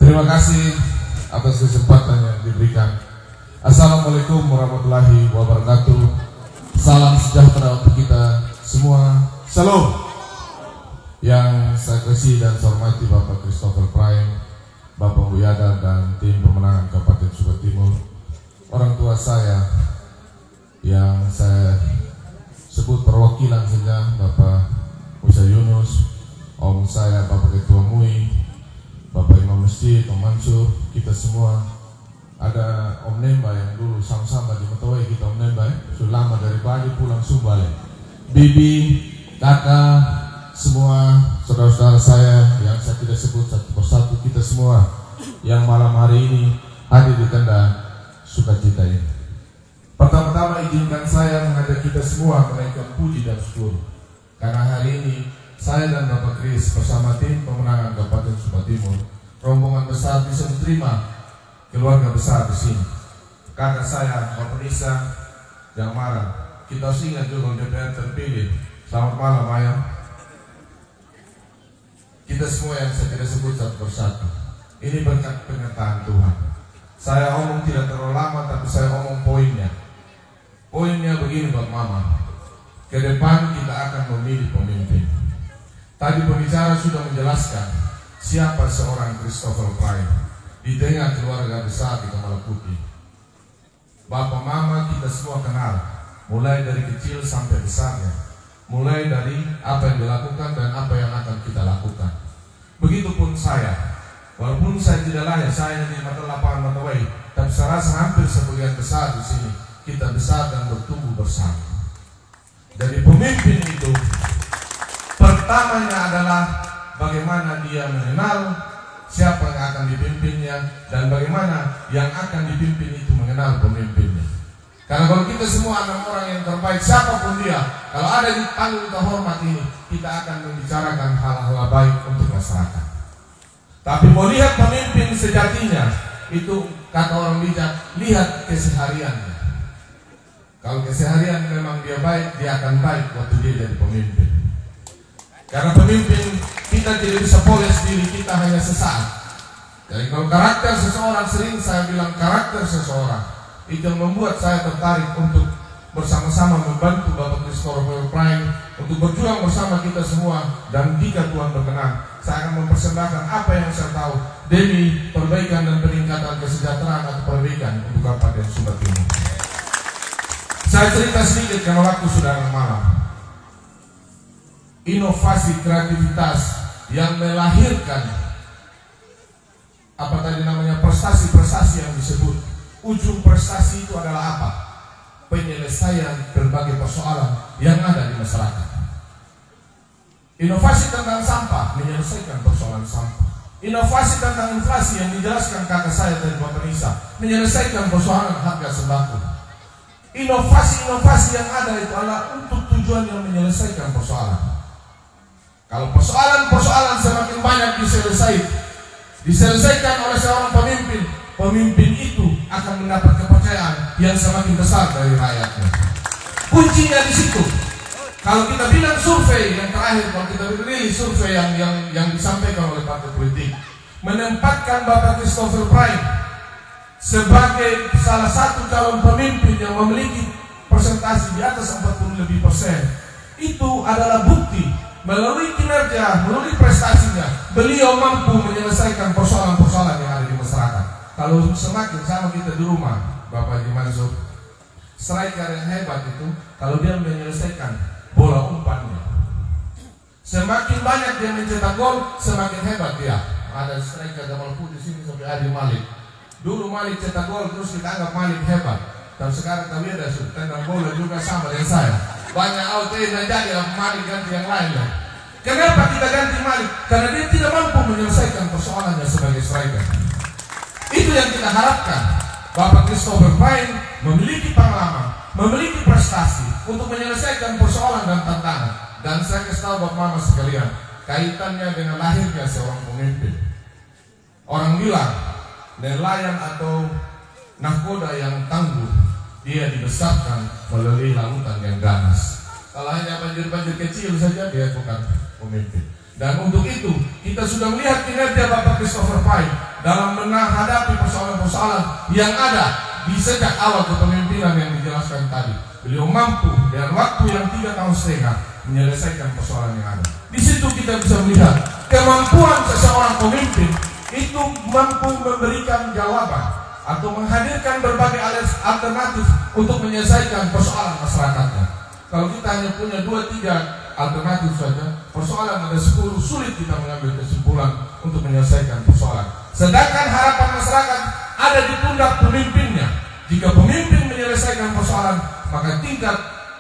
Terima kasih atas kesempatan yang diberikan. Assalamualaikum warahmatullahi wabarakatuh. Salam sejahtera untuk kita semua. Salam. Yang saya kasih dan saya hormati Bapak Christopher Prime, Bapak Buyada dan tim pemenangan Kabupaten Sumba Timur, orang tua saya yang saya sebut perwakilan saja, Bapak Musa Yunus, om saya Bapak Ketua MUI, Bapak Imam Masjid, Om Mansur, kita semua. Ada Om Nemba yang dulu sama-sama di Matawai kita, Om Nemba sudah lama dari Bali pulang Sumbale, bibi, kakak, semua saudara-saudara saya yang saya tidak sebut satu persatu, kita semua yang malam hari ini hadir di tenda sukacita ini. Pertama-tama izinkan saya mengajak kita semua menaikkan puji dan syukur karena hari ini saya dan Bapak Kris bersama tim pemenangan Kabupaten Sumba Timur, rombongan besar bisa menerima keluarga besar di sini. Kakak saya Bapak Nisa yang marah, kita harus ingat juga DPR terpilih. Selamat malam ayam. Kita semua yang saya tidak sebut satu persatu, ini berkat penyertaan Tuhan. Saya omong tidak terlalu lama, tapi saya omong poinnya. Poinnya begini buat mama. Ke depan kita akan memilih pemimpin. Tadi pembicara sudah menjelaskan siapa seorang Christopher Prime di tengah keluarga besar di Kepala Putih. Bapak mama kita semua kenal, mulai dari kecil sampai besarnya. Mulai dari apa yang dilakukan dan apa yang akan kita lakukan. Begitupun saya, walaupun saya tidak layak, saya di mata lapangan Matawai, tapi saya rasa hampir sebagian besar di sini kita besar dan bertumbuh bersama. Jadi pemimpin itu pertamanya adalah bagaimana dia mengenal siapa yang akan dipimpinnya dan bagaimana yang akan dipimpin itu mengenal pemimpinnya. Karena kalau kita semua anak orang yang terbaik, siapapun dia, kalau ada di panggung terhormat ini, kita akan membicarakan hal-hal baik untuk masyarakat. Tapi mau lihat pemimpin sejatinya, itu kata orang bijak, lihat kesehariannya. Kalau keseharian memang dia baik, dia akan baik waktu dia jadi pemimpin. Karena pemimpin kita tidak bisa poles diri kita hanya sesaat. Jadi kalau karakter seseorang, sering saya bilang karakter seseorang itu yang membuat saya tertarik untuk bersama-sama membantu Bapak Christopher Prime untuk berjuang bersama kita semua. Dan jika Tuhan berkenan, saya akan mempersembahkan apa yang saya tahu demi perbaikan dan peningkatan kesejahteraan atau perbaikan untuk Kabupaten Sumba Timur. Saya cerita sedikit karena waktu sudah malam. Inovasi kreativitas yang melahirkan apa tadi namanya prestasi-prestasi yang disebut. Ujung prestasi itu adalah apa? Penyelesaian berbagai persoalan yang ada di masyarakat. Inovasi tentang sampah, menyelesaikan persoalan sampah. Inovasi tentang inflasi yang dijelaskan kakak saya dari Bapak Nisa, menyelesaikan persoalan harga sembako. Inovasi-inovasi yang ada itu adalah untuk tujuan yang menyelesaikan persoalan. Kalau persoalan-persoalan semakin banyak diselesaikan oleh seorang pemimpin, pemimpin itu akan mendapat kepercayaan yang semakin besar dari rakyatnya. Kuncinya di situ. Kalau kita bilang survei yang terakhir, kalau kita rilis survei yang disampaikan oleh partai politik, menempatkan Bapak Christopher Prime sebagai salah satu calon pemimpin yang memiliki persentase di atas 40% lebih, itu adalah bukti melalui kinerja, melalui prestasinya, beliau mampu menyelesaikan persoalan-persoalan yang ada di masyarakat. Kalau semakin sama kita di rumah, Bapak Haji Mansur, striker yang hebat itu kalau dia menyelesaikan bola umpannya, semakin banyak dia mencetak gol, semakin hebat dia. Ada striker Jamal Putih di sini sampai Adi Malik. Dulu Malik cetak gol terus kita anggap Malik hebat, tapi sekarang kami ada tendang bola juga sama dengan saya. Banyak out dan jadi Malik ganti yang lain. Kenapa kita ganti Malik? Karena dia tidak mampu menyelesaikan persoalannya sebagai striker. Itu yang kita harapkan. Bapak Christopher Prime memiliki pengalaman, memiliki prestasi untuk menyelesaikan persoalan dan tantangan. Dan saya kasih tahu Bapak Mama sekalian, kaitannya dengan lahirnya seorang pemimpin. Orang bilang nelayan atau nahkoda yang tangguh, dia dibesarkan melalui lautan yang ganas. Kalau hanya banjir-banjir kecil saja, dia bukan pemimpin. Dan untuk itu kita sudah melihat kinerja Bapak Christopher Prime dalam menghadapi persoalan-persoalan yang ada di sejak awal kepemimpinan yang dijelaskan tadi. Beliau mampu dengan waktu yang 3,5 tahun menyelesaikan persoalan yang ada. Di situ kita bisa melihat kemampuan seseorang pemimpin itu mampu memberikan jawaban atau menghadirkan berbagai alternatif untuk menyelesaikan persoalan masyarakatnya. Kalau kita hanya punya 2-3 alternatif saja, persoalan ada 10, sulit kita mengambil kesimpulan untuk menyelesaikan persoalan. Sedangkan harapan masyarakat ada di pundak pemimpinnya. Jika pemimpin menyelesaikan persoalan, maka tingkat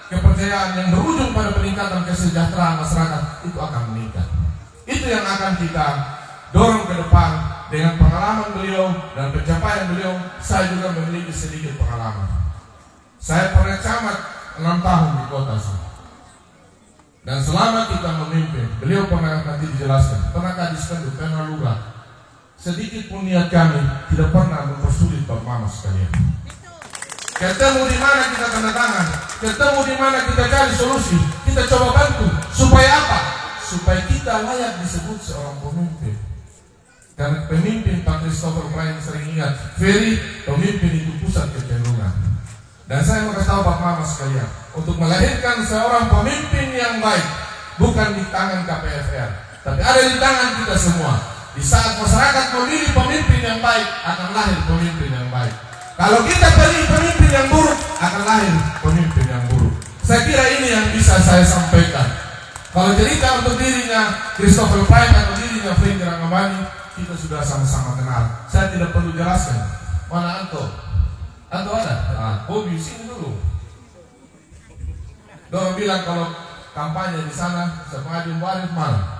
kepercayaan yang berujung pada peningkatan kesejahteraan masyarakat itu akan meningkat. Itu yang akan kita dorong ke depan dengan pengalaman beliau dan pencapaian beliau. Saya juga memiliki sedikit pengalaman. Saya pernah camat 6 tahun di kota sini. Dan selama kita memimpin, beliau pernah nanti dijelaskan, pernah kadis penduk, pernah lurah. Sedikit pun niat kami tidak pernah mempersulit Bapak Mama sekalian. Ketemu di mana kita tanda tangan, ketemu di mana kita cari solusi, kita coba bantu. Supaya apa? Supaya kita layak disebut seorang pemimpin. Karena pemimpin Pak Christopher Brian sering ingat, Ferry, pemimpin itu pusat kecenderungan. Dan saya mau kasih tahu Bapak Mama sekalian, untuk melahirkan seorang pemimpin yang baik bukan di tangan KPFR, tapi ada di tangan kita semua. Di saat masyarakat memilih pemimpin yang baik, akan lahir pemimpin yang baik. Kalau kita pilih pemimpin yang buruk, akan lahir pemimpin yang buruk. Saya kira ini yang bisa saya sampaikan. Kalau cerita untuk dirinya Christopher Pine atau dirinya Frank Rangabani, kita sudah sama-sama kenal. Saya tidak perlu jelaskan. Mana Anto? Anto ada? Bobby, sini dulu. Dorong bilang kalau kampanye di sana, sepengadil waris mana?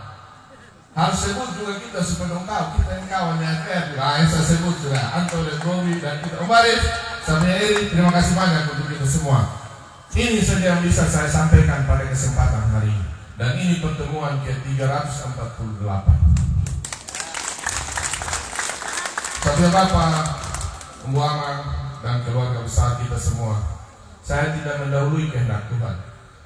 Harus sebut juga kita supaya dong tahu kita yang kawan yang FR. Yang saya sebut sudah Anto dan Bobby dan kita Om Arif sama Eri. Terima kasih banyak untuk kita semua. Ini saja yang bisa saya sampaikan pada kesempatan hari ini. Dan ini pertemuan ke-348. Saudara Bapak, Ibu Amang dan keluarga besar kita semua, saya tidak mendahului kehendak Tuhan.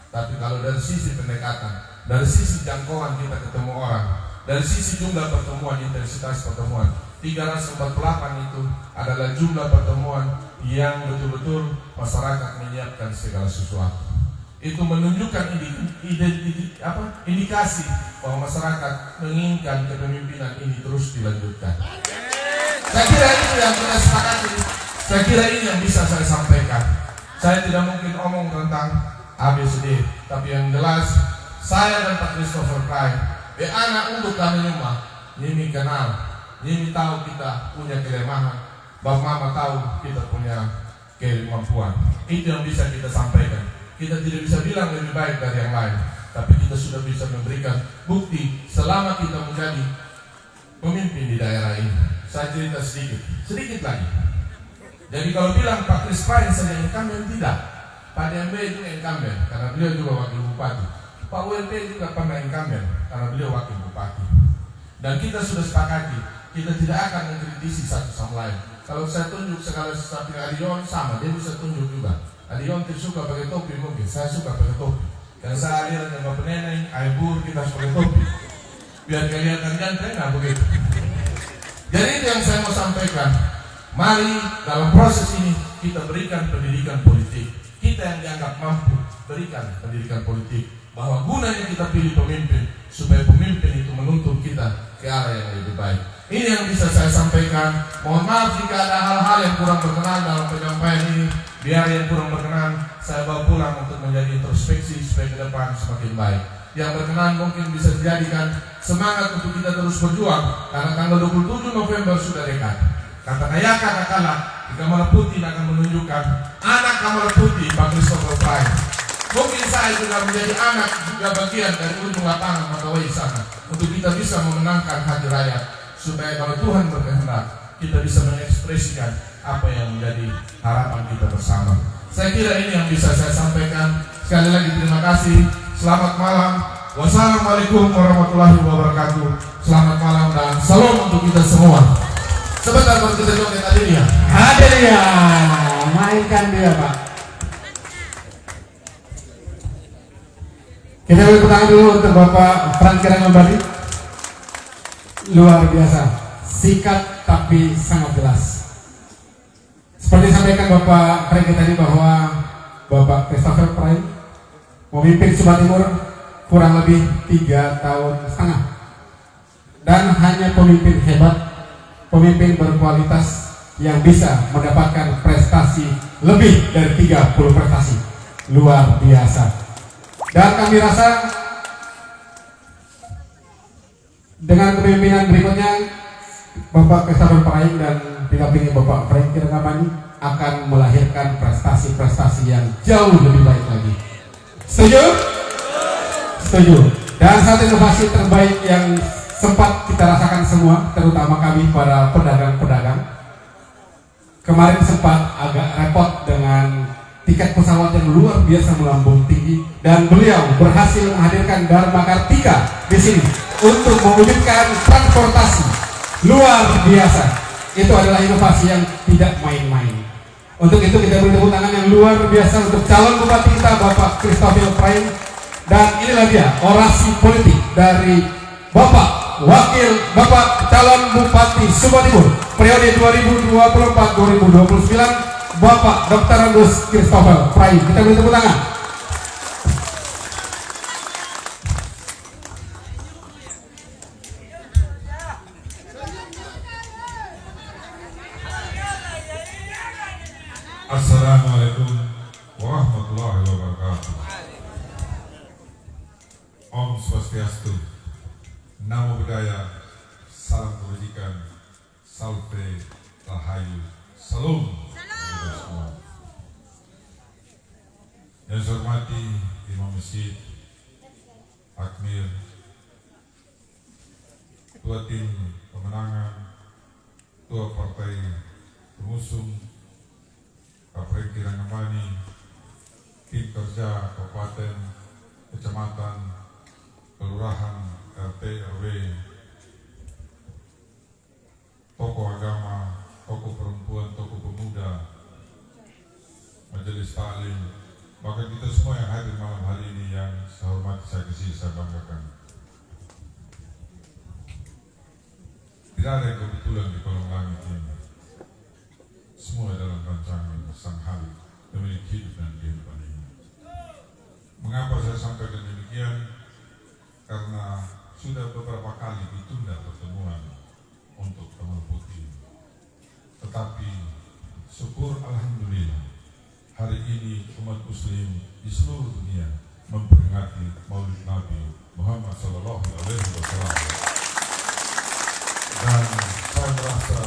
Tapi kalau dari sisi pendekatan, dari sisi jangkauan kita ketemu orang, dari sisi jumlah pertemuan, intensitas pertemuan, 348 itu adalah jumlah pertemuan yang betul-betul masyarakat menyiapkan segala sesuatu. Itu menunjukkan indikasi bahwa masyarakat menginginkan kepemimpinan ini terus dilanjutkan. Saya kira itu yang kita sepakati. Saya kira ini yang bisa saya sampaikan. Saya tidak mungkin omong tentang ABCD, tapi yang jelas saya dan Pak Christopher Pine, anak untuk kami rumah, Nimi kenal, Nimi tahu kita punya kelemahan, Bapak Mama tahu kita punya kemampuan. Itu yang bisa kita sampaikan. Kita tidak bisa bilang lebih baik dari yang lain, tapi kita sudah bisa memberikan bukti selama kita menjadi pemimpin di daerah ini. Saya cerita sedikit lagi. Jadi kalau bilang Pak Chris Pine saja incumbent, tidak. Pak DMB itu incumbent karena beliau juga wakil bupati. Pak WLP juga pernah incumbent karena beliau wakil bupati. Dan kita sudah sepakati, kita tidak akan mengkritisi satu sama lain. Kalau saya tunjuk segala sesuatu Adion sama, dia bisa tunjuk juga. Adion suka pakai topi mungkin, saya suka pakai topi. Dan saya aliran dengan Bapak Neneng, Aibur, kita harus pakai topi. Biar kelihatan ganteng, nah begitu. Jadi itu yang saya mau sampaikan. Mari dalam proses ini kita berikan pendidikan politik. Kita yang dianggap mampu berikan pendidikan politik. Bahwa gunanya kita pilih pemimpin supaya pemimpin itu menuntun kita ke arah yang lebih baik. Ini yang bisa saya sampaikan. Mohon maaf jika ada hal-hal yang kurang berkenan dalam penyampaian ini. Biar yang kurang berkenan saya bawa pulang untuk menjadi introspeksi supaya ke depan semakin baik. Yang berkenan mungkin bisa dijadikan semangat untuk kita terus berjuang, karena tanggal 27 November sudah dekat. Kata Kayaka Kakala di Kamar Putih akan menunjukkan anak Kamar Putih Pak Christopher Pine. Mungkin saya juga menjadi anak juga bagian dari ujung lapangan Matawai sana, untuk kita bisa memenangkan hati rakyat, supaya kalau Tuhan berkehendak kita bisa mengekspresikan apa yang menjadi harapan kita bersama. Saya kira ini yang bisa saya sampaikan. Sekali lagi terima kasih. Selamat malam. Wassalamualaikum warahmatullahi wabarakatuh. Selamat malam dan salam untuk kita semua. Sebentar baru kita joget Adelia. Adelia, mainkan dia Pak. Kita beri tangan dulu untuk Bapak Frank Rangabani. Luar biasa. Sikat tak tetapi sangat jelas. Seperti disampaikan Bapak Franky tadi bahwa Bapak Christopher Prain memimpin Sumba Timur kurang lebih 3,5 tahun, dan hanya pemimpin hebat, pemimpin berkualitas yang bisa mendapatkan prestasi lebih dari 30 prestasi luar biasa. Dan kami rasa dengan kepemimpinan berikutnya Bapak Christopher Prain dan didampingi Bapak Franky Rangamani akan melahirkan prestasi-prestasi yang jauh lebih baik lagi. Setuju? Setuju. Dan saat inovasi terbaik yang sempat kita rasakan semua, terutama kami para pedagang-pedagang, kemarin sempat agak repot dengan tiket pesawat yang luar biasa melambung tinggi, dan beliau berhasil menghadirkan Dharma Kartika di sini untuk mewujudkan transportasi luar biasa. Itu adalah inovasi yang tidak main-main. Untuk itu kita beri tepuk tangan yang luar biasa untuk calon bupati kita Bapak Christopher Prain. Dan inilah dia orasi politik dari Bapak Wakil Bapak calon Bupati Sumba Timur periode 2024-2029, Bapak Dr. Andus Christopher Prain. Kita beri tepuk tangan. Assalamualaikum warahmatullahi wabarakatuh. Om Swastiastu, Namo Buddhaya, salam kebajikan, salte, rahayu, salam. Yang saya hormati Imam Masjid, Takmir, Ketua Tim Pemenangan, Ketua Partai Pengusung, Pak Franky Rangamani, tim kerja kabupaten, kecamatan, kelurahan, RT, RW, tokoh agama, tokoh perempuan, tokoh pemuda, majelis taklim, bahkan kita semua yang hadir malam hari ini yang saya hormati, saya kasih, saya banggakan. Tidak ada yang kebetulan di kolong langit ini. Semua dalam rancangan Sang Halik memiliki hidup dan kehidupan ini. Mengapa saya sampaikan demikian? Karena sudah beberapa kali ditunda pertemuan untuk Kamal Putih. Tetapi syukur alhamdulillah hari ini umat muslim di seluruh dunia memperingati Maulid Nabi Muhammad sallallahu alaihi wasallam. Dan saya merasa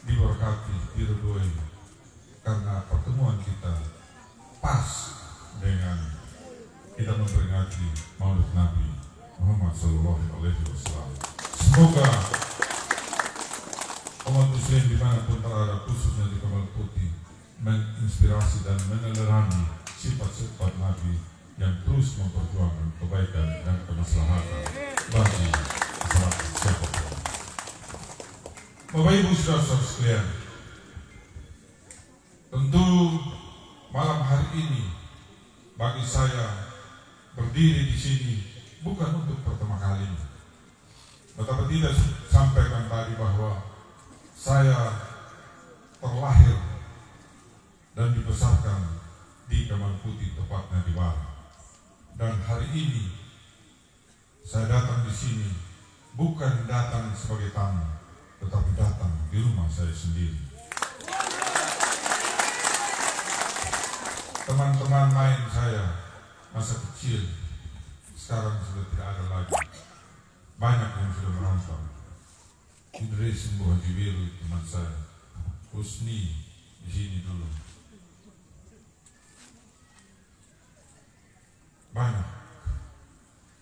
diberkati, diridhoi karena pertemuan kita pas dengan kita memperingati Maulid Nabi Muhammad sallallahu alaihi wasallam. Semoga umat muslim dimanapun berada, khususnya di Kamal Putih, menginspirasi dan meneladani sifat-sifat Nabi yang terus memperjuangkan kebaikan dan kemaslahatan bagi masyarakat siapapun. Bapak Ibu saudara-saudara sekalian, tentu malam hari ini bagi saya berdiri di sini bukan untuk pertama kalinya. Betapa tidak sampaikan tadi bahwa saya terlahir dan dibesarkan di Kamal Putih, tepatnya di Barat. Dan hari ini saya datang di sini bukan datang sebagai tamu, tetapi datang di rumah saya sendiri. Teman-teman lain saya masa kecil sekarang sudah tidak ada lagi. Banyak yang sudah merantau. Idris Mbuhajiwiru teman saya, Husni di sini dulu. Banyak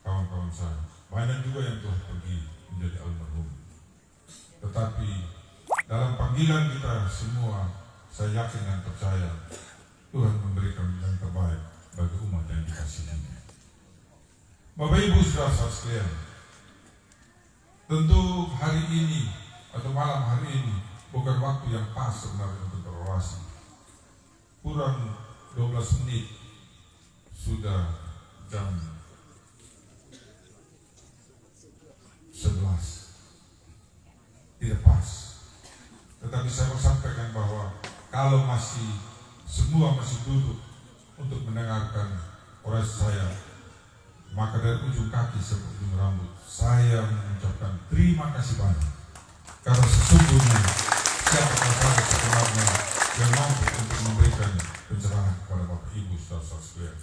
kawan-kawan saya, banyak juga yang telah pergi menjadi almarhum. Tetapi dalam panggilan kita semua, saya yakin dan percaya Tuhan memberikan yang terbaik bagi umat yang dikasihinya. Bapak Ibu saudara sekalian, tentu hari ini atau malam hari ini bukan waktu yang pas sebenarnya untuk berorasi. Kurang 12 menit sudah jam 11. Tidak pas. kalau semua masih duduk untuk mendengarkan orasi saya, maka dari ujung kaki sampai ujung rambut saya mengucapkan terima kasih banyak, karena sesungguhnya siapakah saya sebenarnya yang mampu untuk memberikan pencerahan kepada Bapak Ibu saudara-saudara sekalian.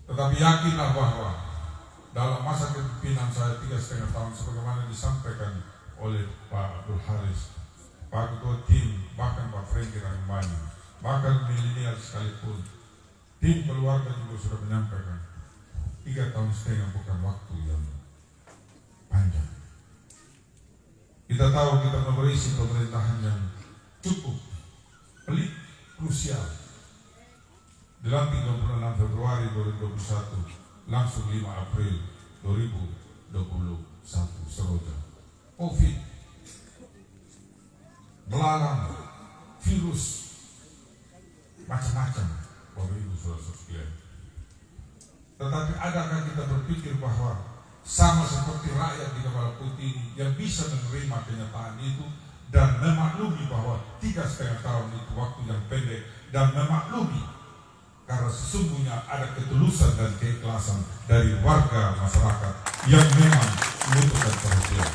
Tetapi yakinlah bahwa dalam masa kepemimpinan saya 3,5 tahun, sebagaimana disampaikan oleh Pak Abdul Haris, Pak Ketua Tim, bahkan Pak Franky Rahmani, bahkan milenial sekalipun, tim keluarga juga sudah menyampaikan 3,5 tahun bukan waktu yang panjang. Kita tahu kita memerisi pemerintahan yang cukup pelik, krusial. Dilantik 26 Februari 2021, langsung 5 April 2021 seroja. COVID, belalang, virus, macam-macam, Bapak Ibu saudara-saudara sekalian. Tetapi adakah kita berpikir bahwa sama seperti rakyat di Kepala Putih ini yang bisa menerima kenyataan itu dan memaklumi bahwa 3,5 tahun itu waktu yang pendek, dan memaklumi karena sesungguhnya ada ketulusan dan keikhlasan dari warga masyarakat yang memang membutuhkan perhatian.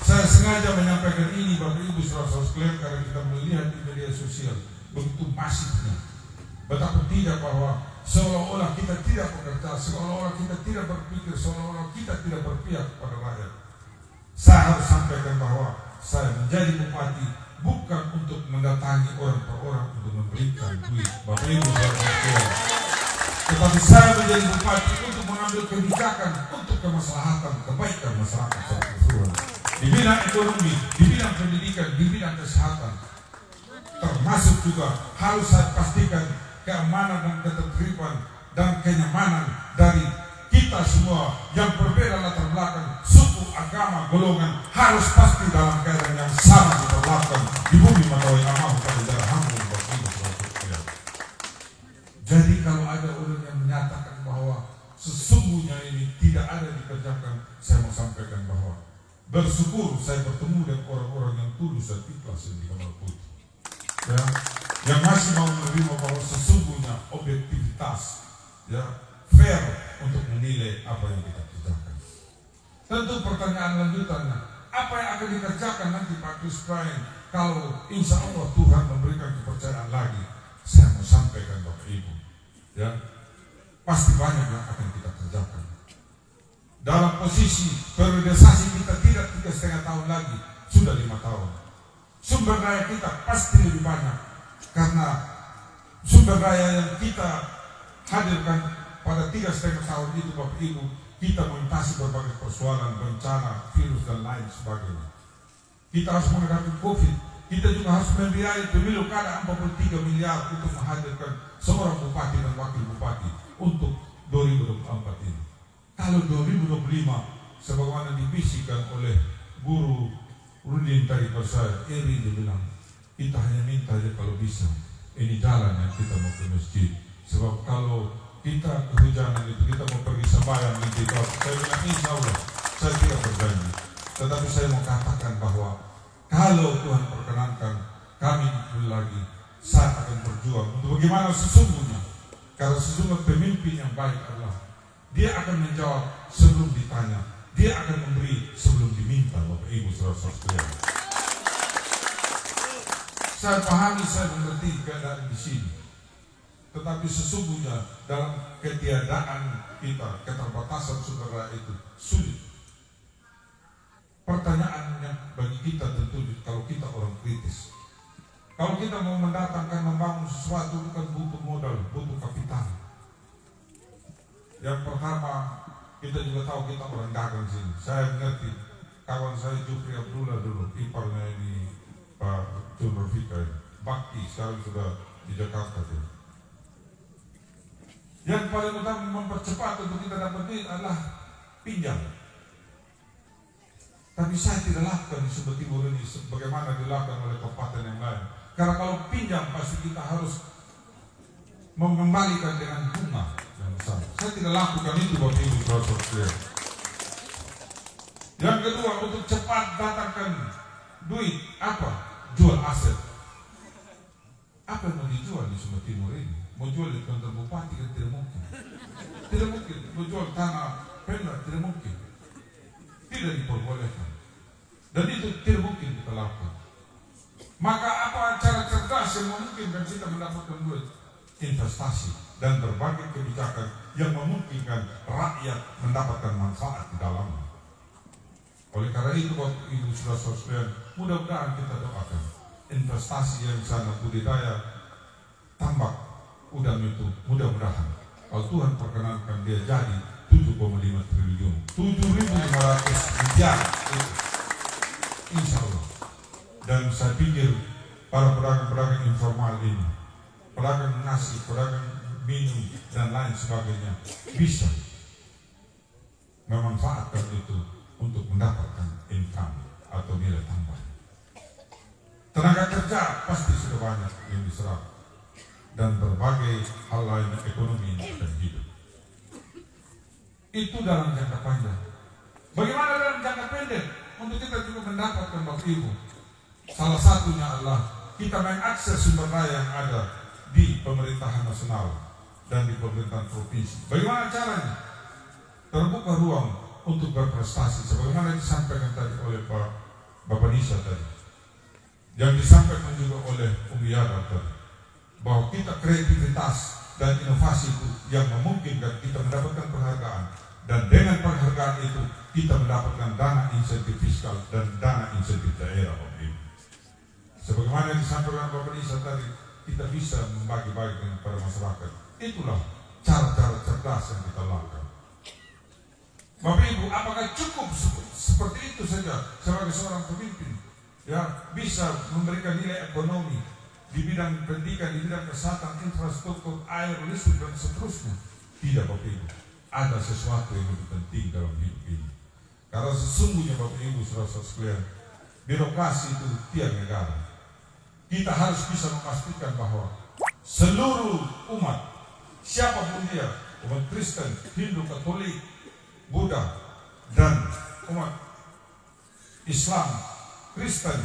Saya sengaja menyampaikan ini Bapak Ibu saudara-saudara sekalian karena kita melihat di media sosial begitu masifnya, betapa tidak bahwa seolah-olah kita tidak bekerja, seolah-olah kita tidak berpikir, seolah-olah kita tidak berpihak pada rakyat. Saya harus sampaikan bahwa saya menjadi bupati bukan untuk mendatangi orang per orang untuk memberikan duit Bapak Ibu saudara sekalian, tetapi saya menjadi bupati untuk mengambil kebijakan untuk kemaslahatan, kebaikan masyarakat secara keseluruhan di bidang ekonomi, di bidang pendidikan, di bidang kesehatan, termasuk juga harus saya pastikan keamanan dan ketertiban dan kenyamanan dari kita semua yang berbeda latar belakang, suku, agama, golongan, harus pasti dalam keadaan yang sama diperlakukan di bumi Matawai Amahu pada daerah Hambun. Jadi kalau ada orang yang menyatakan bahwa sesungguhnya ini tidak ada dikerjakan, saya mau sampaikan bahwa bersyukur saya bertemu dengan orang-orang yang tulus dan ikhlas di Kepala Putih, ya, yang masih mau menerima bahwa sesungguhnya objektivitas, ya, fair untuk menilai apa yang kita kerjakan. Tentu pertanyaan lanjutannya, apa yang akan dikerjakan nanti Pak Chris Brian kalau insya Allah Tuhan memberikan kepercayaan lagi? Saya mau sampaikan Bapak Ibu, ya, pasti banyak yang akan kita kerjakan. Dalam posisi periodisasi kita tidak 3,5 tahun lagi, sudah 5 tahun. Sumber daya kita pasti lebih banyak, karena sumber daya yang kita hadirkan pada 3,5 tahun itu Bapak Ibu, kita mengatasi berbagai persoalan, bencana, virus dan lain sebagainya. Kita harus menghadapi COVID, kita juga harus membiayai pemilu kada 43 miliar untuk menghadirkan seorang bupati dan wakil bupati untuk 2024 ini. Kalau 2025, sebagaimana dibisikkan oleh Guru Rudin tadi pada saya, Eri dia bilang, kita hanya minta aja kalau bisa, ini jalan yang kita mau ke masjid. Sebab kalau kita kehujanan itu, kita mau pergi sembahyang di kita, saya bilang insya Allah, saya tidak berjanji. Tetapi saya mau katakan bahwa kalau Tuhan perkenankan kami dipilih lagi, saya akan berjuang untuk bagaimana sesungguhnya. Karena sesungguhnya pemimpin yang baik adalah dia akan menjawab sebelum ditanya, dia akan memberi sebelum diminta. Bapak Ibu saudara-saudara sekalian, saya pahami, saya mengerti keadaan di sini. Tetapi sesungguhnya dalam ketiadaan kita, keterbatasan sumber daya itu sulit. Pertanyaannya bagi kita tentu kalau kita orang kritis, kalau kita mau mendatangkan, membangun sesuatu itu kan butuh modal, butuh kapital. Yang pertama, kita juga tahu kita orang dagang sini. Saya mengerti, kawan saya Jufri Abdullah dulu, iparnya ini Pak Jun Rafika, bakti, sekarang sudah di Jakarta dia. Yang paling utama mempercepat untuk kita dapat duit adalah pinjam. Tapi saya tidak lakukan di Sumber Timur ini sebagaimana dilakukan oleh kabupaten yang lain. Karena kalau pinjam pasti kita harus mengembalikan dengan bunga yang besar. Saya tidak lakukan itu Bapak Ibu saudara-saudara. Yang kedua, untuk cepat datangkan duit, apa? Jual aset. Apa yang mau dijual di Sumba Timur ini? Mau jual di kantor bupati kan tidak mungkin. Tidak mungkin. Mau jual tanah Pemda tidak mungkin. Tidak diperbolehkan. Dan itu tidak mungkin kita lakukan. Maka apa cara cerdas yang memungkinkan kita mendapatkan duit? Investasi dan berbagai kebijakan yang memungkinkan rakyat mendapatkan manfaat di dalamnya. Oleh karena itu Bapak Ibu Saudara sekalian, mudah-mudahan kita doakan investasi yang sana budidaya tambak udang itu mudah-mudahan kalau Tuhan perkenankan dia jadi 7,5 triliun 7.500 miliar itu. Insya Allah. Dan saya pikir para pedagang-pedagang informal ini, pedagang nasi, pedagang minum dan lain sebagainya bisa memanfaatkan itu untuk mendapatkan income atau nilai tambah. Tenaga kerja pasti sudah banyak yang diserap dan berbagai hal lain ekonomi yang akan hidup. Itu dalam jangka panjang. Bagaimana dalam jangka pendek? Untuk kita juga mendapatkan Bapak Ibu. Salah satunya adalah kita mengakses sumber daya yang ada di pemerintahan nasional dan di pemerintahan provinsi. Bagaimana caranya? Terbuka ruang untuk berprestasi sebagaimana disampaikan tadi oleh Bapak Nisa tadi, yang disampaikan juga oleh Umi Yada tadi, bahwa kita kreativitas dan inovasi itu yang memungkinkan kita mendapatkan penghargaan, dan dengan penghargaan itu kita mendapatkan dana insentif fiskal dan dana insentif daerah. Sebagaimana yang disampaikan Bapak Nisa tadi, kita bisa membagi-bagikan kepada masyarakat. Itulah cara-cara cerdas yang kita lakukan. Bapak Ibu, apakah cukup seperti itu saja sebagai seorang pemimpin? Ya, bisa memberikan nilai ekonomi di bidang pendidikan, di bidang kesehatan, infrastruktur, air, listrik dan seterusnya. Tidak Bapak Ibu, ada sesuatu yang lebih penting dalam hidup ini. Karena sesungguhnya Bapak Ibu saudara sekalian, birokrasi itu tiang negara. Kita harus bisa memastikan bahwa seluruh umat, siapapun dia, umat Kristen, Hindu, Katolik, Buddha, dan umat Islam, Kristen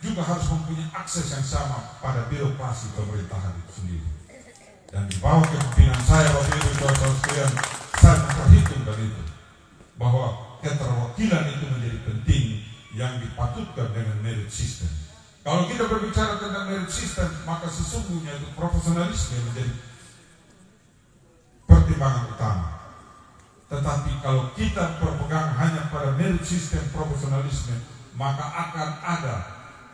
juga harus mempunyai akses yang sama pada birokrasi pemerintahan itu sendiri. Dan di bawah kepemimpinan saya, Bapak Ibu saudara sekalian, saya memperhitungkan itu, bahwa keterwakilan itu menjadi penting yang dipatutkan dengan merit system. Kalau kita berbicara tentang merit system, maka sesungguhnya itu profesionalisme menjadi pertimbangan utama. Tetapi kalau kita berpegang hanya pada merit system profesionalisme, maka akan ada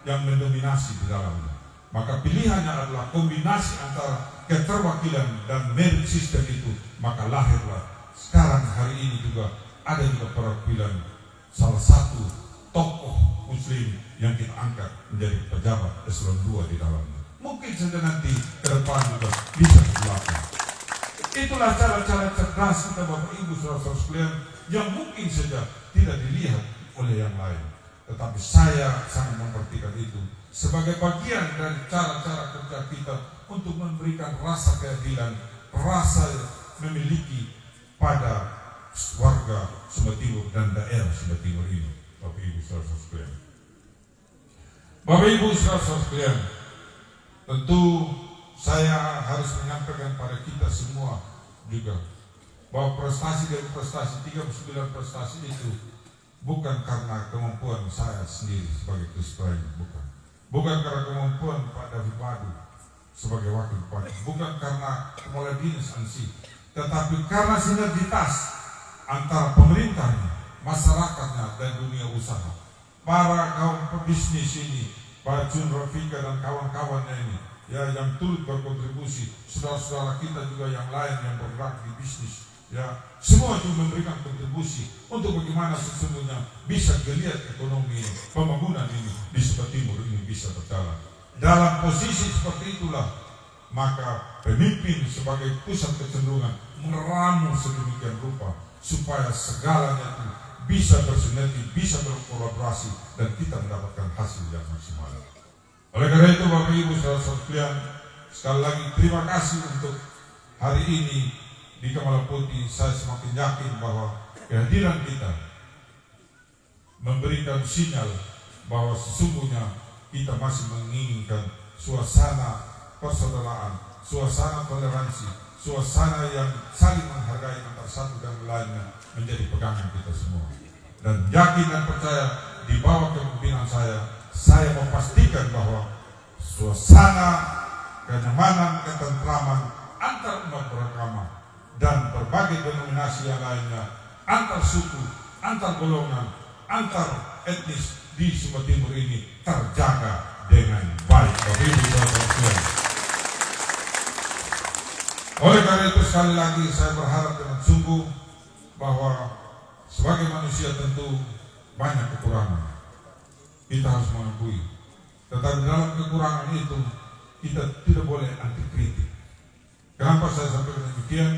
yang mendominasi di dalamnya. Maka pilihannya adalah kombinasi antara keterwakilan dan merit system itu. Maka lahirlah sekarang hari ini juga ada juga perwakilan salah satu tokoh Muslim yang kita angkat menjadi pejabat eselon 2 di dalamnya. Mungkin saja nanti ke depan juga bisa dilakukan. Itulah cara-cara cerdas kita Bapak Ibu saudara sekalian yang mungkin saja tidak dilihat oleh yang lain. Tetapi saya sangat memperhatikan itu sebagai bagian dari cara-cara kerja kita untuk memberikan rasa keadilan, rasa memiliki pada warga Sumba Timur dan daerah Sumba Timur ini. Bapak Ibu saudara sekalian, Bapak Ibu saudara sekalian, tentu saya harus menyampaikan pada kita semua juga bahwa prestasi dari prestasi 39 prestasi itu bukan karena kemampuan saya sendiri sebagai kesukaan, bukan karena kemampuan Pak David Padu sebagai wakil bupati, bukan karena kepala dinas ansi, tetapi karena sinergitas antara pemerintahnya, masyarakatnya, dan dunia usaha. Para kaum pebisnis ini, Pak Jun Rafika dan kawan-kawannya ini, ya, yang turut berkontribusi, saudara-saudara kita juga yang lain yang bergerak di bisnis, ya, semua juga memberikan kontribusi untuk bagaimana sesungguhnya bisa geliat ekonomi ini, pembangunan ini di Sumba Timur ini bisa berjalan. Dalam posisi seperti itulah, maka pemimpin sebagai pusat kecenderungan meramu sedemikian rupa supaya segalanya itu bisa bersinergi, bisa berkolaborasi, dan kita mendapatkan hasil yang maksimal. Oleh karena itu Bapak Ibu saudara sekalian, sekali lagi terima kasih untuk hari ini di Kamala Putih. Saya semakin yakin bahwa kehadiran kita memberikan sinyal bahwa sesungguhnya kita masih menginginkan suasana persaudaraan, suasana toleransi, suasana yang saling menghargai antara satu dan lainnya menjadi pegangan kita semua. Dan yakin dan percaya di bawah kepemimpinan saya memastikan bahwa suasana kenyamanan, ketentraman antar umat beragama dan berbagai denominasi yang lainnya, antar suku, antar golongan, antar etnis di Sumba Timur ini terjaga dengan baik. Bapak Ibu Saudara sekalian. Oleh karena itu sekali lagi saya berharap dengan sungguh bahwa sebagai manusia tentu banyak kekurangan. Kita harus mengakui. Tetapi dalam kekurangan itu kita tidak boleh anti kritik. Kenapa saya sampaikan demikian?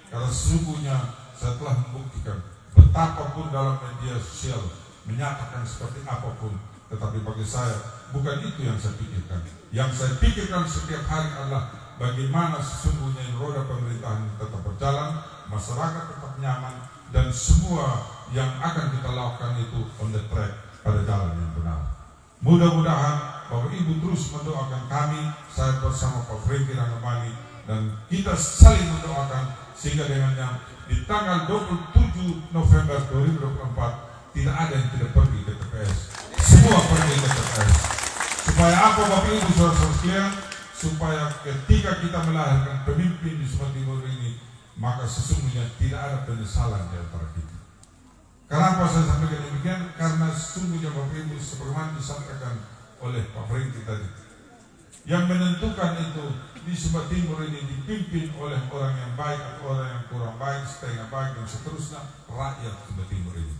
Karena sesungguhnya saya telah membuktikan betapapun dalam media sosial menyatakan seperti apapun, tetapi bagi saya bukan itu yang saya pikirkan. Yang saya pikirkan setiap hari adalah bagaimana sesungguhnya roda pemerintahan tetap berjalan, masyarakat tetap nyaman, dan semua yang akan kita lakukan itu on the track pada jalan yang benar. Mudah-mudahan Bapak Ibu terus mendoakan kami, saya bersama Pak Franky Rangamani, dan kita saling mendoakan sehingga dengannya di tanggal 27 November 2024 tidak ada yang tidak pergi ke TPS. Semua pergi ke TPS. Supaya apa Bapak Ibu saudara sekalian? Supaya ketika kita melahirkan pemimpin di Sumba Timur ini, maka sesungguhnya tidak ada penyesalan di antara kita. Kenapa saya sampaikan demikian? Karena sesungguhnya Bapak Ibu sebagaimana disampaikan oleh Pak Franky tadi, yang menentukan itu di Sumba Timur ini dipimpin oleh orang yang baik atau orang yang kurang baik, setengah baik dan seterusnya, rakyat Sumba Timur ini.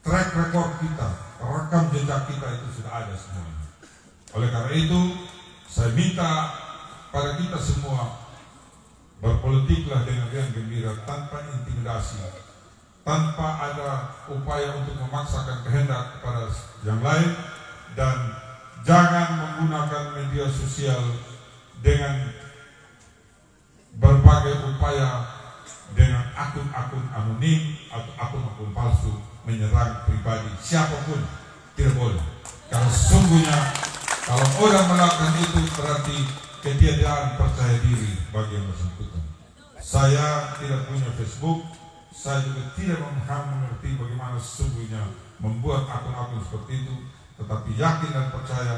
Track record kita, rekam jejak kita itu sudah ada semuanya. Oleh karena itu, saya minta pada kita semua berpolitiklah dengan riang gembira, tanpa intimidasi, tanpa ada upaya untuk memaksakan kehendak kepada yang lain, dan jangan menggunakan media sosial dengan berbagai upaya dengan akun-akun anonim atau akun-akun palsu menyerang pribadi siapapun. Tidak boleh. Karena sesungguhnya kalau orang melakukan itu berarti ketiadaan percaya diri bagi yang bersangkutan. Saya tidak punya Facebook, saya juga tidak mengerti bagaimana sesungguhnya membuat akun-akun seperti itu, tetapi yakin dan percaya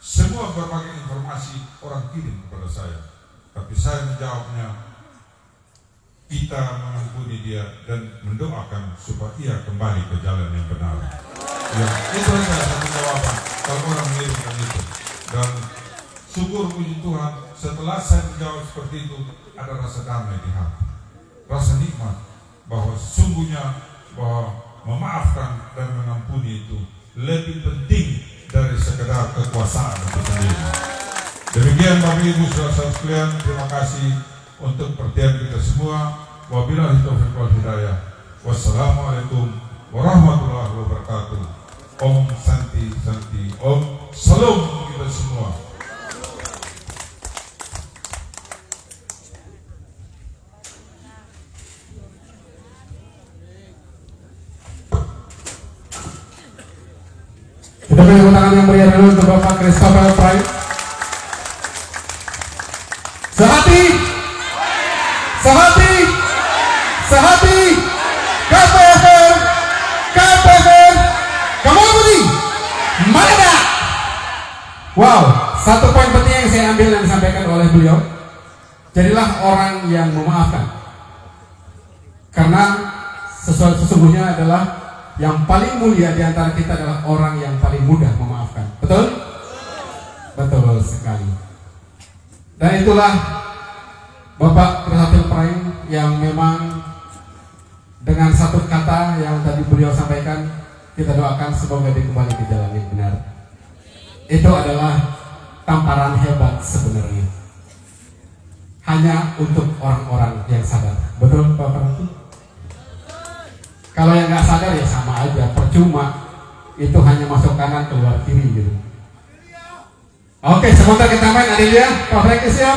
semua berbagai informasi orang kirim kepada saya. Tapi saya menjawabnya, kita mengampuni dia dan mendoakan supaya ia kembali ke jalan yang benar. Ya, itu adalah satu jawaban kalau orang mengirimkan itu. Dan syukur puji Tuhan, setelah saya menjawab seperti itu, ada rasa damai di hati, rasa nikmat bahwa sesungguhnya bahwa memaafkan dan mengampuni itu lebih penting dari sekedar kekuasaan itu sendiri. Demikian Bapak Ibu saudara sekalian, terima kasih untuk perhatian kita semua. Wabillahi taufiq wal hidayah. Wassalamualaikum warahmatullahi wabarakatuh. Om Santi Santi Om. Salam kita semua. Kita beri tepuk tangan yang meriah dulu untuk Bapak Christopher Fry. Sehati, sehati, sehati, KPFM, KPFM, Kamabudi, Malada. Wow, satu poin penting yang saya ambil dan disampaikan oleh beliau, jadilah orang yang memaafkan. Karena sesungguhnya adalah yang paling mulia di antara kita adalah orang yang paling mudah memaafkan. Betul? Betul sekali. Dan itulah Bapak Christopher Praing yang memang dengan satu kata yang tadi beliau sampaikan, kita doakan semoga dia kembali ke jalan yang benar. Itu adalah tamparan hebat sebenarnya. Hanya untuk orang-orang yang sadar. Betul Pak Praing? Kalau yang nggak sadar ya sama aja, percuma. Itu hanya masuk kanan keluar kiri gitu. Oke, sebentar kita main Adelia. Pak Franky siap?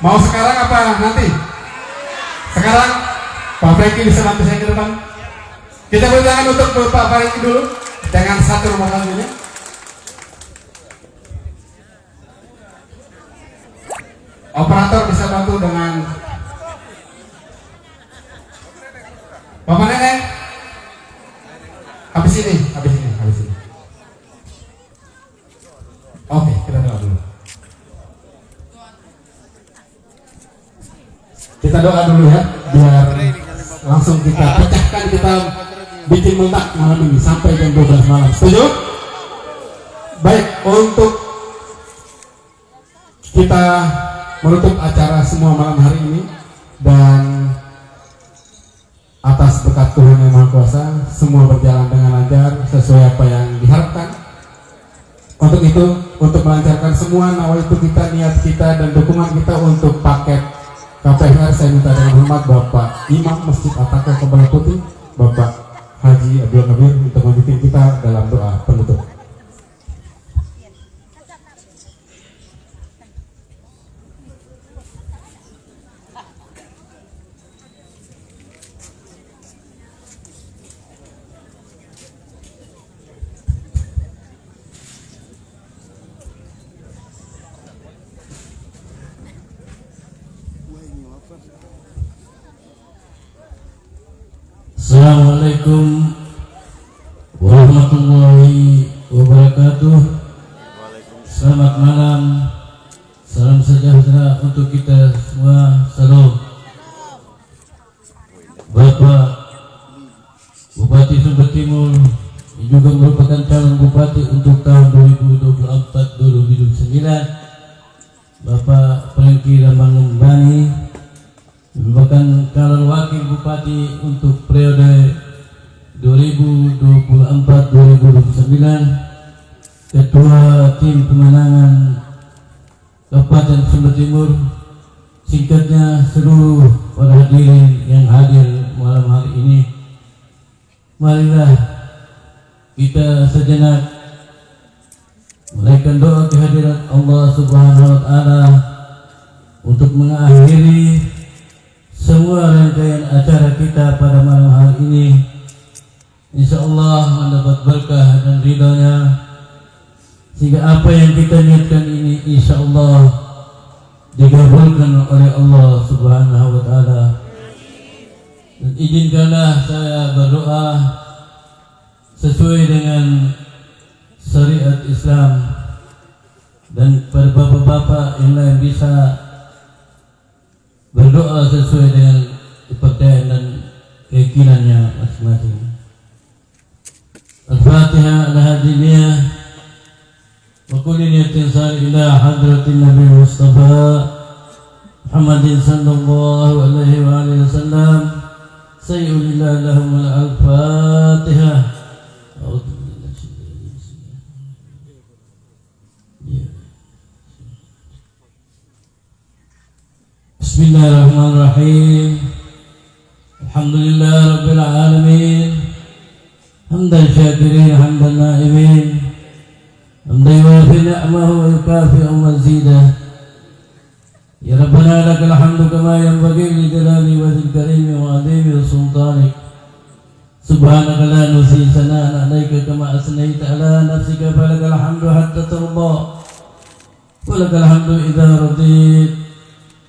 Mau sekarang apa nanti? Sekarang Pak Franky bisa bantu saya ke depan. Kita beri tangan untuk Pak Franky dulu dengan satu nomor lagunya. Operator bisa bantu dengan Bapak Neneng. Habis ini. Oke, kita doa dulu. Kita doa dulu ya, biar langsung kita pecahkan, kita bikin meledak malam ini sampai jam 12 malam. Setuju? Baik, untuk kita menutup acara semua malam hari ini, dan atas berkat Tuhan Yang Maha Kuasa semua berjalan dengan lancar sesuai apa yang diharapkan. Untuk itu, untuk melancarkan semua nawaitu kita, niat kita, dan dukungan kita untuk paket KPR, saya minta dengan hormat Bapak Imam Masjid At-Taqwa Kebala Putih, Bapak Haji Abdul Kabir, untuk memimpin kita dalam doa penutup. Assalamualaikum warahmatullahi wabarakatuh. Selamat malam, salam sejahtera untuk kita semua. Salam Bapak Bupati Sumber Timur, yang juga merupakan calon bupati untuk tahun 2024-2029, Bapak Franky Rambangun Bani, merupakan calon wakil bupati untuk periode 2024-2029, ketua tim pemenangan Kabupaten Sumber Timur, singkatnya seluruh para hadirin yang hadir malam hari ini. Marilah kita sejenak menaikkan doa kehadiran Allah Subhanahu wa Ta'ala untuk mengakhiri semua rangkaian acara kita pada malam hari ini. Insya Allah mendapat berkah dan ridhonya, sehingga apa yang kita niatkan ini insya Allah dikabulkan oleh Allah Subhanahu wa Ta'ala. Dan izinkanlah saya berdoa sesuai dengan syariat Islam, dan pada bapak-bapak yang lain bisa berdoa sesuai dengan kepercayaan dan keyakinannya masing-masing. Al-Fatihah al-Hadiniyah wa kulli niyatin salih ila hadratin Nabi Mustafa Muhammadin sallallahu alaihi wa alihi wasallam. Sayyidillah lahum al-Fatihah. Bismillahirrahmanirrahim. Alhamdulillah Rabbil Alamin. Hamdan syakirin, hamdan na'imin, hamdan yuwafi ni'mahu wa yukafi'u mazidah. Ya Rabbana lakal hamdu kama yanbaghi li jalali wajhil karim wa 'azimi sultanik. Subhanaka la nuhsi sana'an 'alaika kama asnaita 'ala nafsika, falakal hamdu hatta tarda, wa lakal hamdu idza radit,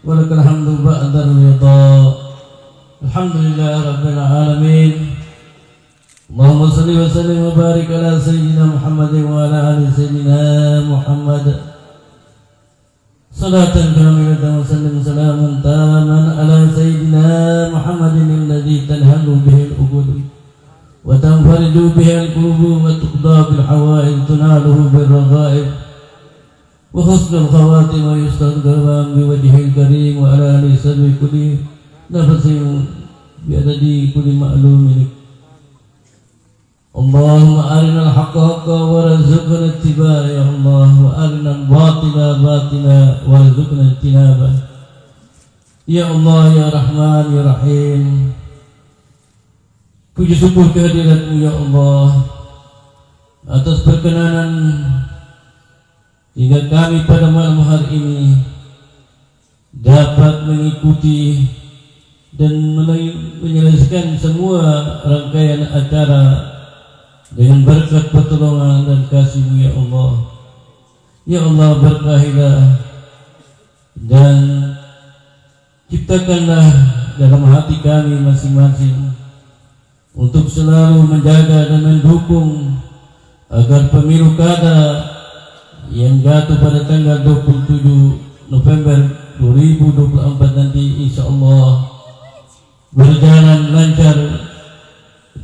walakal hamdu ba'da ridha. Alhamdulillah Rabbil Alamin. Allahumma salli wa sallim wa barik ala Sayyidina Muhammad wa ala ali Sayyidina Muhammad. Salatan kamilatan wa sallim salaman taman ala Sayyidina Muhammadin alladhi tanhalu bihi al-uqud wa tanfariju bihi al-qulub wa tuqda bil hawaij tunaluhu bil raghaib wa husnul khawatim wa yustadgharam bi wajhil karim wa ala ali salli kulli nafasin bi adadi kulli ma'lumin. Allahumma arina al-haqqa haqqa warzuqna ittiba'ah ya Allah, wa arina al-batila batila warzuqna ijtinabah ya Allah ya Rahman ya Rahim. Puji syukur kehadiratmu ya Allah atas perkenanan hingga kami pada malam hari ini dapat mengikuti dan menyelesaikan semua rangkaian acara dengan berkat pertolongan dan kasih-Mu ya Allah. Ya Allah, berkahilah dan ciptakanlah dalam hati kami masing-masing untuk selalu menjaga dan mendukung agar pemilu kada yang jatuh pada tanggal 27 November 2024 nanti insyaallah berjalan lancar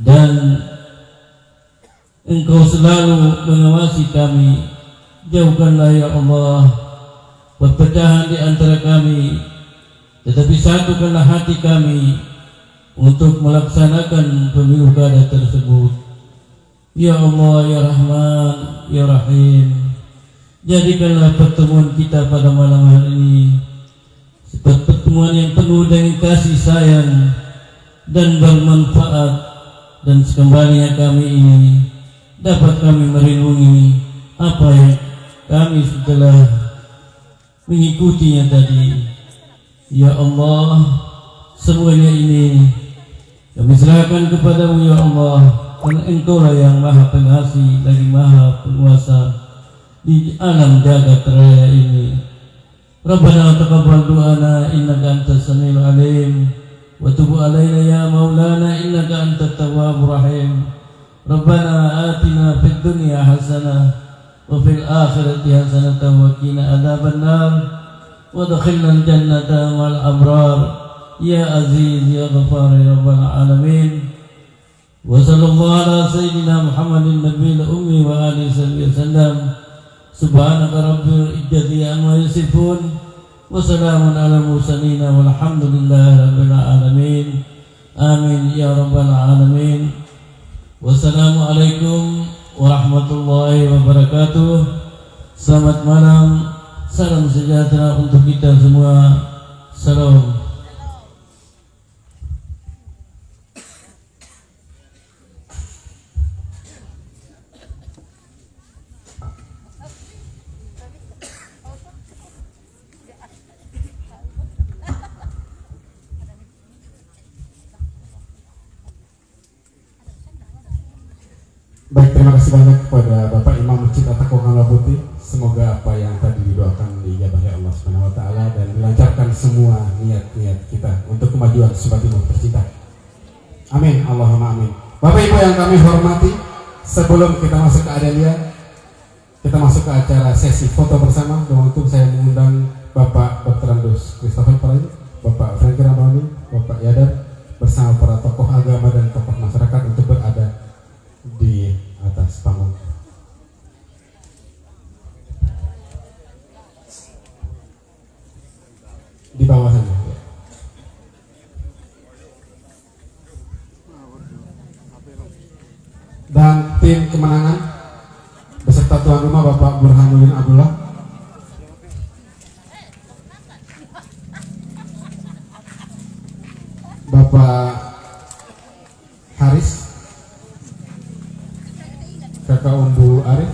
dan Engkau selalu mengawasi kami. Jauhkanlah ya Allah perpecahan di antara kami, tetapi satukanlah hati kami untuk melaksanakan pemilu kada tersebut. Ya Allah ya Rahman ya Rahim, jadikanlah pertemuan kita pada malam hari ini sebagai pertemuan yang penuh dengan kasih sayang dan bermanfaat, dan sekembalinya kami ini dapat kami melindungi apa yang kami setelah mengikutinya tadi. Ya Allah, semuanya ini kami serahkan kepadamu ya Allah, karena Engkau lah yang maha pengasih lagi maha penguasa di alam jagat raya ini. Rabbana taqabbal du'ana innaka antas samiul alim wa tub alaina ya maulana innaka antat tawwabur rahim. Rabbana atina fid dunya hasanah wa fil akhirati hasanah wa qina adzabannar wa adkhilna al-jannata ma'al abrar ya aziz ya ghafar ya rabbal alamin. Wa sallallahu ala sayyidina Muhammadin nabiyil ummi wa alihi wasallam. Subhanaka rabbil izzati amma yasifun wa salamun ala mursalin walhamdulillahi rabbil alamin. Amin ya rabbal alamin. Wassalamualaikum warahmatullahi wabarakatuh. Selamat malam, salam sejahtera untuk kita semua. Salam. Baik, terima kasih banyak kepada Bapak Imam Masjid At-Taqwa Kangla Putih. Semoga apa yang tadi didoakan diijabahi Allah Subhanahu wa taala dan dilancarkan semua niat-niat kita untuk kemajuan Sumba Timur tercinta. Amin, Allahumma amin. Bapak Ibu yang kami hormati, sebelum kita masuk ke Adelia, kita masuk ke acara sesi foto bersama. Dengan itu saya mengundang Bapak Dr. Andus Christopher Prayu, Bapak Franky Ramani, Bapak Yadar bersama para tokoh agama dan tokoh masyarakat untuk berada di atas panggung. Di bawah saja. Dan tim kemenangan beserta tuan rumah Bapak Burhanuddin Abdullah, Bapak Haris, Kakak Umbu Arif,